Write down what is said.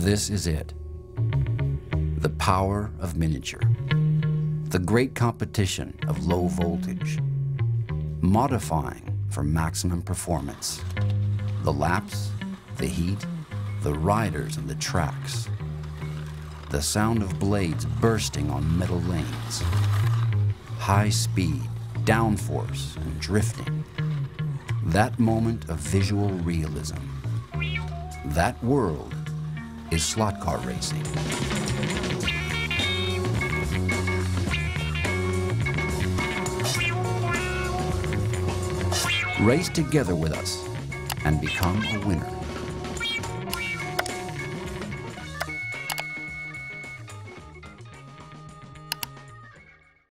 This is it. The power of miniature. The great competition of low voltage. Modifying for maximum performance. The laps, the heat, the riders and the tracks. The sound of blades bursting on metal lanes. High speed, downforce, and drifting. That moment of visual realism. That world is slot car racing. Race together with us and become a winner.